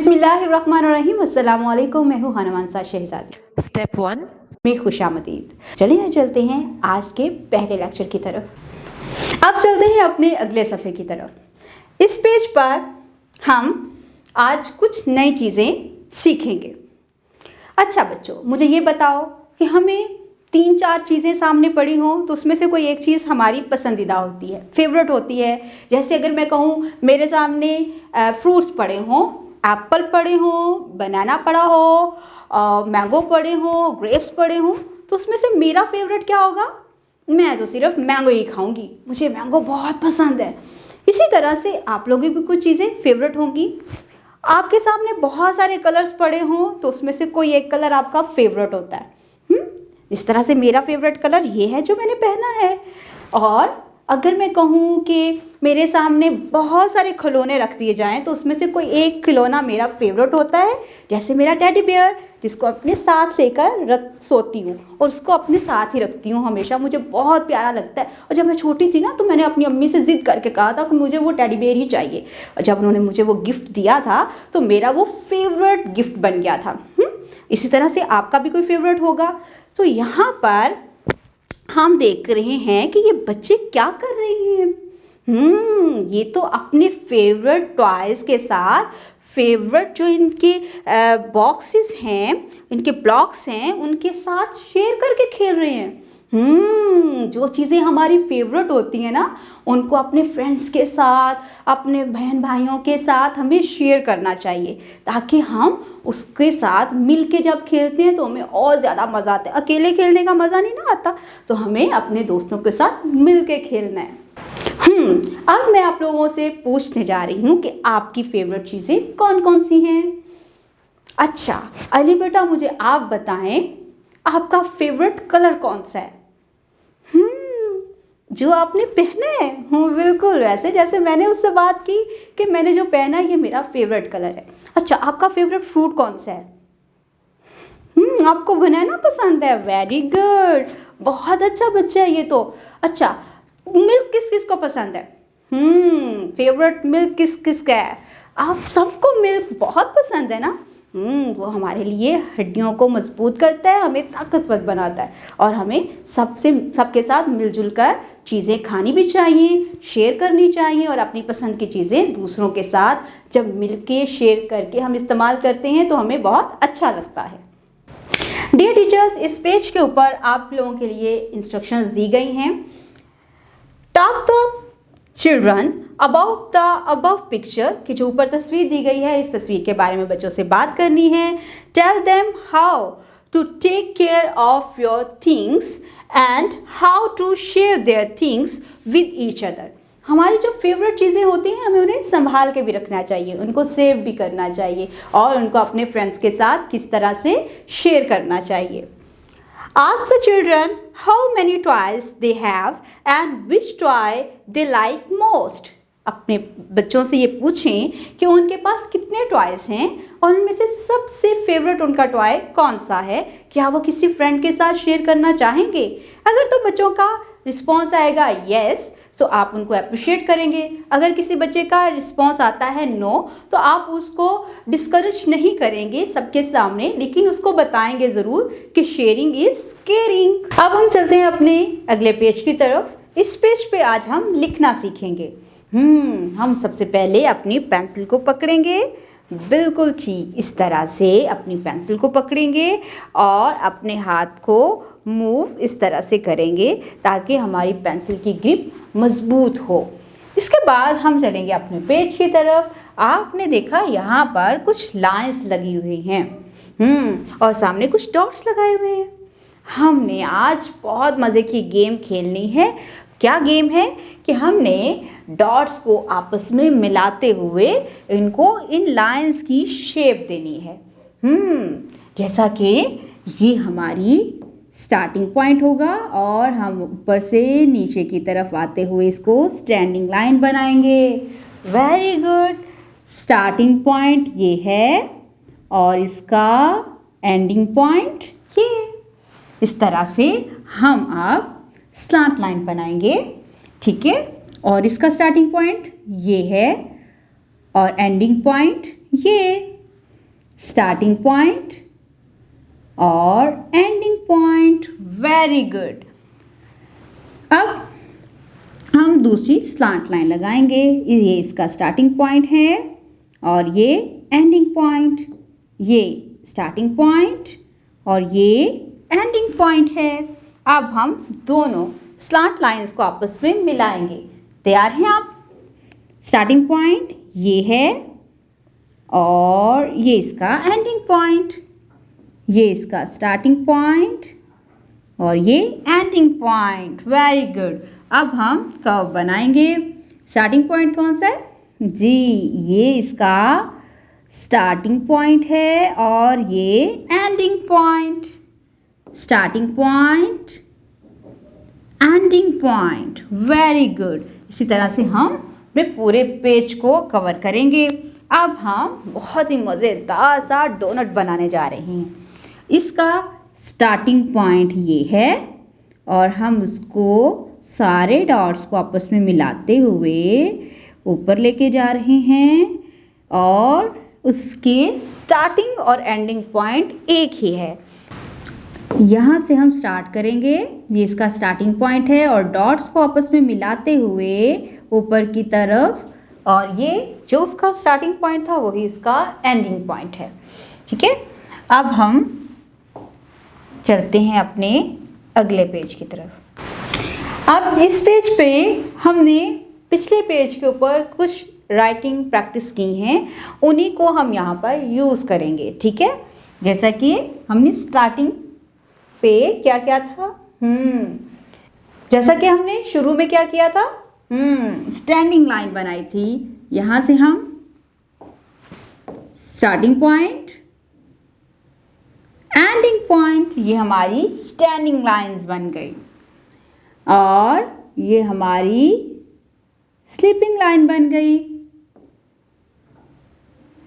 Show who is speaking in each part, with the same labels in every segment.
Speaker 1: बिस्मिल्लाहिर्रहमानिर्रहीम। अस्सलाम वालेकुम। मैं हूँ हनुमानसा शहजादी।
Speaker 2: स्टेप 1
Speaker 1: में खुशामदीद। चलिए चलते हैं आज के पहले लेक्चर की तरफ। अब चलते हैं अपने अगले सफ़े की तरफ। इस पेज पर हम आज कुछ नई चीज़ें सीखेंगे। अच्छा बच्चों, मुझे ये बताओ कि हमें 3-4 चीज़ें सामने पड़ी हों तो उसमें से कोई एक चीज़ हमारी पसंदीदा होती है, फेवरेट होती है। जैसे अगर मैं कहूँ मेरे सामने फ्रूट्स पड़े हों, एप्पल पड़े हों, बनाना पड़ा हो, मैंगो पड़े हों, ग्रेप्स पड़े हों, तो उसमें से मेरा फेवरेट क्या होगा? मैं तो सिर्फ मैंगो ही खाऊंगी, मुझे मैंगो बहुत पसंद है। इसी तरह से आप लोगों की भी कुछ चीज़ें फेवरेट होंगी। आपके सामने बहुत सारे कलर्स पड़े हों तो उसमें से कोई एक कलर आपका फेवरेट होता है। इस तरह से मेरा फेवरेट कलर ये है जो मैंने पहना है। और अगर मैं कहूँ कि मेरे सामने बहुत सारे खिलौने रख दिए जाएं तो उसमें से कोई एक खिलौना मेरा फेवरेट होता है। जैसे मेरा टेडी बियर, जिसको अपने साथ लेकर सोती हूँ और उसको अपने साथ ही रखती हूँ हमेशा, मुझे बहुत प्यारा लगता है। और जब मैं छोटी थी ना तो मैंने अपनी अम्मी से ज़िद करके कहा था कि मुझे वो टेडी बियर ही चाहिए, और जब उन्होंने मुझे वो गिफ्ट दिया था तो मेरा वो फेवरेट गिफ्ट बन गया था। इसी तरह से आपका भी कोई फेवरेट होगा। तो यहाँ पर हम देख रहे हैं कि ये बच्चे क्या कर रहे हैं। ये तो अपने फेवरेट टॉयज़ के साथ फेवरेट जो इनके बॉक्सेस हैं, इनके ब्लॉक्स हैं, उनके साथ शेयर करके खेल रहे हैं। जो चीज़ें हमारी फेवरेट होती हैं ना, उनको अपने फ्रेंड्स के साथ, अपने बहन भाइयों के साथ हमें शेयर करना चाहिए, ताकि हम उसके साथ मिलके जब खेलते हैं तो हमें और ज़्यादा मज़ा आता है। अकेले खेलने का मज़ा नहीं ना आता, तो हमें अपने दोस्तों के साथ मिलके खेलना है। अब मैं आप लोगों से पूछने जा रही हूँ कि आपकी फेवरेट चीज़ें कौन कौन सी हैं। अच्छा अली बेटा, मुझे आप बताएं आपका फेवरेट कलर कौन सा है? जो आपने पहना है। बिल्कुल वैसे जैसे मैंने उससे बात की कि मैंने जो पहना है ये मेरा फेवरेट कलर है। अच्छा, आपका फेवरेट फ्रूट कौन सा है? आपको बनाना पसंद है। वेरी गुड, बहुत अच्छा बच्चा है ये तो। अच्छा, मिल्क किस किस को पसंद है? फेवरेट मिल्क किस किस का है? आप सबको मिल्क बहुत पसंद है ना। वो हमारे लिए हड्डियों को मजबूत करता है, हमें ताकतवर बनाता है, और हमें सबके साथ मिलजुल कर चीज़ें खानी भी चाहिए, शेयर करनी चाहिए, और अपनी पसंद की चीज़ें दूसरों के साथ जब मिलके शेयर करके हम इस्तेमाल करते हैं तो हमें बहुत अच्छा लगता है। डियर टीचर्स, इस पेज के ऊपर आप लोगों के लिए इंस्ट्रक्शंस दी गई हैं। Talk the children about the above picture, कि जो ऊपर तस्वीर दी गई है इस तस्वीर के बारे में बच्चों से बात करनी है। Tell them how to take care of your things and how to share their things with each other. हमारी जो फेवरेट चीज़ें होती हैं हमें उन्हें संभाल के भी रखना चाहिए, उनको सेव भी करना चाहिए, और उनको अपने फ्रेंड्स के साथ किस तरह से शेयर करना चाहिए। Ask the children how many toys they have and which toy they like most. अपने बच्चों से ये पूछें कि उनके पास कितने टॉयज़ हैं और उनमें से सबसे फेवरेट उनका टॉय कौन सा है। क्या वो किसी फ्रेंड के साथ शेयर करना चाहेंगे? अगर तो बच्चों का रिस्पॉन्स आएगा यस, तो आप उनको अप्रिशिएट करेंगे। अगर किसी बच्चे का रिस्पॉन्स आता है नो, तो आप उसको डिस्करेज नहीं करेंगे सबके सामने, लेकिन उसको बताएंगे ज़रूर कि शेयरिंग इज़ केयरिंग। अब हम चलते हैं अपने अगले पेज की तरफ। इस पेज पे आज हम लिखना सीखेंगे। हम सबसे पहले अपनी पेंसिल को पकड़ेंगे, बिल्कुल ठीक इस तरह से अपनी पेंसिल को पकड़ेंगे और अपने हाथ को मूव इस तरह से करेंगे ताकि हमारी पेंसिल की ग्रिप मजबूत हो। इसके बाद हम चलेंगे अपने पेज की तरफ। आपने देखा यहाँ पर कुछ लाइंस लगी हुई हैं और सामने कुछ डॉट्स लगाए हुए हैं। हमने आज बहुत मज़े की गेम खेलनी है। क्या गेम है कि हमने डॉट्स को आपस में मिलाते हुए इनको इन लाइंस की शेप देनी है। जैसा कि ये हमारी स्टार्टिंग पॉइंट होगा और हम ऊपर से नीचे की तरफ आते हुए इसको स्टैंडिंग लाइन बनाएंगे। वेरी गुड, स्टार्टिंग पॉइंट ये है और इसका एंडिंग पॉइंट ये। इस तरह से हम अब स्लैंट लाइन बनाएंगे, ठीक है। और इसका स्टार्टिंग पॉइंट ये है और एंडिंग पॉइंट ये। स्टार्टिंग पॉइंट और एंडिंग पॉइंट। Very good. अब हम दूसरी स्लांट लाइन लगाएंगे। ये इसका स्टार्टिंग पॉइंट है और ये एंडिंग पॉइंट। ये स्टार्टिंग पॉइंट और ये एंडिंग पॉइंट है। अब हम दोनों स्लांट लाइंस को आपस में मिलाएंगे। तैयार हैं आप? स्टार्टिंग पॉइंट ये है और ये इसका एंडिंग पॉइंट। ये इसका स्टार्टिंग पॉइंट और ये एंडिंग पॉइंट। Very good. अब हम कर्व बनाएंगे। स्टार्टिंग पॉइंट कौन सा है जी? ये इसका स्टार्टिंग पॉइंट है और ये ending point. Starting point, ending point. Very good. इसी तरह से हम अपने पूरे पेज को कवर करेंगे। अब हम बहुत ही मज़ेदार सा डोनट बनाने जा रहे हैं। इसका स्टार्टिंग पॉइंट ये है और हम उसको सारे डॉट्स को आपस में मिलाते हुए ऊपर लेके जा रहे हैं और उसके स्टार्टिंग और एंडिंग पॉइंट एक ही है। यहाँ से हम स्टार्ट करेंगे। ये इसका स्टार्टिंग पॉइंट है और डॉट्स को आपस में मिलाते हुए ऊपर की तरफ, और ये जो उसका स्टार्टिंग पॉइंट था वही इसका एंडिंग पॉइंट है। ठीक है। अब हम चलते हैं अपने अगले पेज की तरफ। अब इस पेज पे हमने पिछले पेज के ऊपर कुछ राइटिंग प्रैक्टिस की हैं, उन्हीं को हम यहाँ पर यूज़ करेंगे। ठीक है। जैसा कि हमने स्टार्टिंग पे क्या किया था, जैसा कि हमने शुरू में क्या किया था, स्टैंडिंग लाइन बनाई थी। यहाँ से हम स्टार्टिंग पॉइंट, एंडिंग पॉइंट, ये हमारी स्टैंडिंग लाइंस बन गई और ये हमारी स्लीपिंग लाइन बन गई।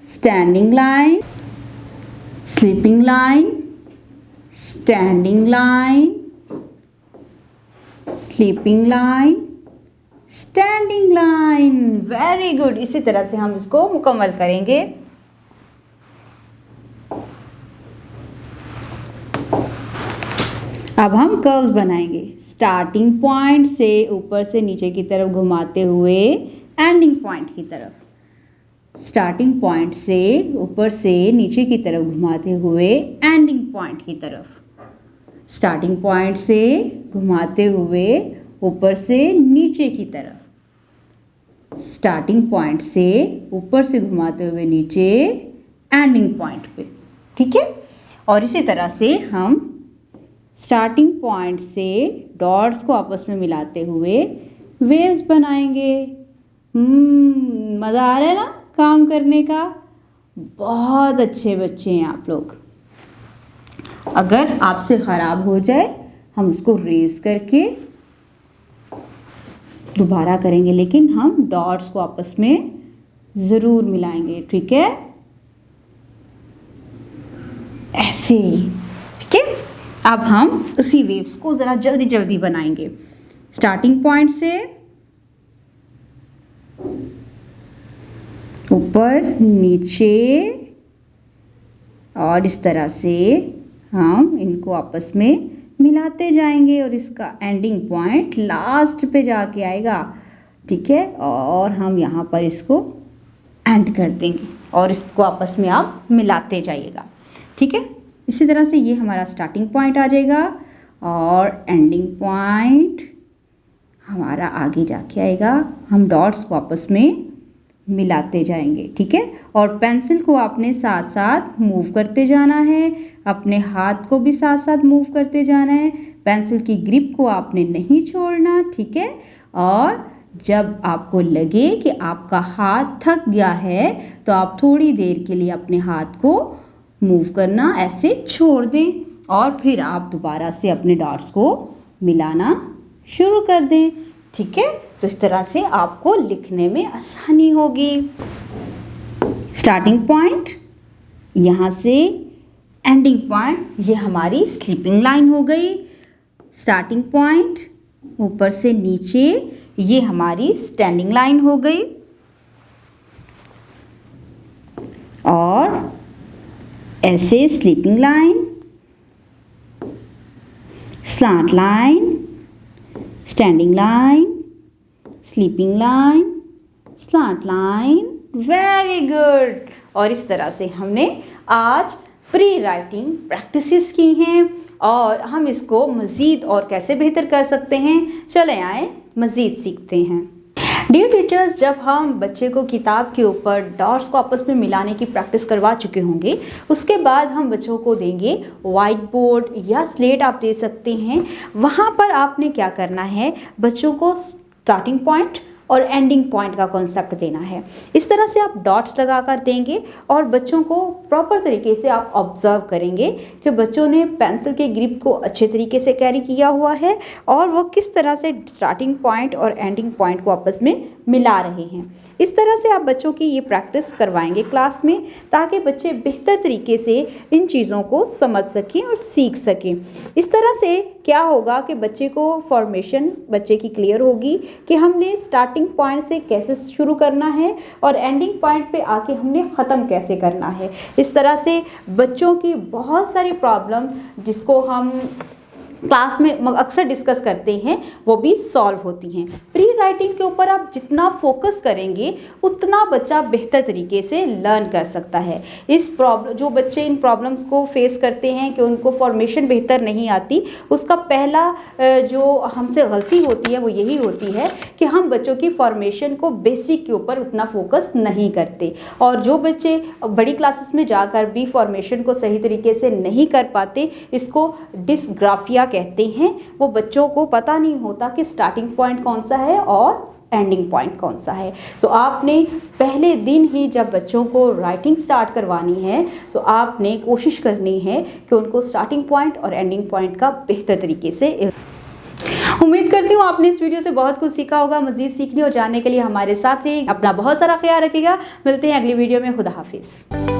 Speaker 1: Standing line, sleeping line, standing line, sleeping line, standing line. Very good. इसी तरह से हम इसको मुकम्मल करेंगे। अब हम कर्व्स बनाएंगे। स्टार्टिंग पॉइंट से ऊपर से नीचे की तरफ घुमाते हुए एंडिंग पॉइंट की तरफ। स्टार्टिंग पॉइंट से ऊपर से नीचे की तरफ घुमाते हुए एंडिंग पॉइंट की तरफ। स्टार्टिंग पॉइंट से घुमाते हुए ऊपर से नीचे की तरफ। स्टार्टिंग पॉइंट से ऊपर से घुमाते हुए नीचे एंडिंग पॉइंट पे। ठीक है। और इसी तरह से हम स्टार्टिंग पॉइंट से डॉट्स को आपस में मिलाते हुए वेव्स बनाएंगे। मज़ा आ रहा है ना काम करने का? बहुत अच्छे बच्चे हैं आप लोग। अगर आपसे ख़राब हो जाए हम उसको रेस करके दोबारा करेंगे, लेकिन हम डॉट्स को आपस में ज़रूर मिलाएंगे। ठीक है, ऐसे ही। ठीक है। अब हम उसी वेव्स को ज़रा जल्दी जल्दी बनाएंगे। स्टार्टिंग पॉइंट से ऊपर नीचे और इस तरह से हम इनको आपस में मिलाते जाएंगे और इसका एंडिंग पॉइंट लास्ट पे जाके आएगा। ठीक है। और हम यहाँ पर इसको एंड कर देंगे और इसको आपस में आप मिलाते जाइएगा। ठीक है। इसी तरह से ये हमारा स्टार्टिंग पॉइंट आ जाएगा और एंडिंग पॉइंट हमारा आगे जाके आएगा। हम डॉट्स को आपस में मिलाते जाएंगे। ठीक है। और पेंसिल को आपने साथ साथ मूव करते जाना है, अपने हाथ को भी साथ साथ मूव करते जाना है। पेंसिल की ग्रिप को आपने नहीं छोड़ना। ठीक है। और जब आपको लगे कि आपका हाथ थक गया है तो आप थोड़ी देर के लिए अपने हाथ को मूव करना ऐसे छोड़ दें और फिर आप दोबारा से अपने डॉट्स को मिलाना शुरू कर दें। ठीक है। तो इस तरह से आपको लिखने में आसानी होगी। स्टार्टिंग पॉइंट, यहाँ से एंडिंग पॉइंट, ये हमारी स्लीपिंग लाइन हो गई। स्टार्टिंग पॉइंट ऊपर से नीचे, ये हमारी स्टैंडिंग लाइन हो गई। और ऐसे sleeping line, slant line, standing line, sleeping line, slant line. Very good. और इस तरह से हमने आज प्री राइटिंग प्रैक्टिसेस की हैं और हम इसको मज़ीद और कैसे बेहतर कर सकते हैं, चले आए मज़ीद सीखते हैं। डियर टीचर्स, जब हम बच्चे को किताब के ऊपर डॉट्स को आपस में मिलाने की प्रैक्टिस करवा चुके होंगे, उसके बाद हम बच्चों को देंगे वाइट बोर्ड या स्लेट आप दे सकते हैं। वहाँ पर आपने क्या करना है, बच्चों को स्टार्टिंग पॉइंट और एंडिंग पॉइंट का कॉन्सेप्ट देना है। इस तरह से आप डॉट्स लगाकर देंगे और बच्चों को प्रॉपर तरीके से आप ऑब्जर्व करेंगे कि बच्चों ने पेंसिल के ग्रिप को अच्छे तरीके से कैरी किया हुआ है और वो किस तरह से स्टार्टिंग पॉइंट और एंडिंग पॉइंट को आपस में मिला रहे हैं। इस तरह से आप बच्चों की ये प्रैक्टिस करवाएंगे क्लास में, ताकि बच्चे बेहतर तरीके से इन चीज़ों को समझ सकें और सीख सकें। इस तरह से क्या होगा कि बच्चे को फॉर्मेशन बच्चे की क्लियर होगी कि हमने स्टार्टिंग पॉइंट से कैसे शुरू करना है और एंडिंग पॉइंट पे आके हमने ख़त्म कैसे करना है। इस तरह से बच्चों की बहुत सारी प्रॉब्लम जिसको हम क्लास में अक्सर डिस्कस करते हैं वो भी सॉल्व होती हैं। प्री राइटिंग के ऊपर आप जितना फोकस करेंगे उतना बच्चा बेहतर तरीके से लर्न कर सकता है। इस प्रॉब्लम जो बच्चे इन प्रॉब्लम्स को फेस करते हैं कि उनको फॉर्मेशन बेहतर नहीं आती, उसका पहला जो हमसे गलती होती है वो यही होती है कि हम बच्चों की फॉर्मेशन को बेसिक के ऊपर उतना फोकस नहीं करते। और जो बच्चे बड़ी क्लासेस में जाकर भी फॉर्मेशन को सही तरीके से नहीं कर पाते, इसको डिस्ग्राफिया कहते हैं। वो बच्चों को पता नहीं होता कि स्टार्टिंग पॉइंट कौन सा है और एंडिंग पॉइंट कौन सा है। तो आपने पहले दिन ही जब बच्चों को राइटिंग स्टार्ट करवानी है तो आपने कोशिश करनी है कि उनको स्टार्टिंग पॉइंट और एंडिंग पॉइंट का बेहतर तरीके से। उम्मीद करती हूँ आपने इस वीडियो से बहुत कुछ सीखा होगा। मज़ीद सीखने और जानने के लिए हमारे साथ रहिए। अपना बहुत सारा ख्याल रखिएगा। मिलते हैं अगली वीडियो में। खुदा हाफिज़।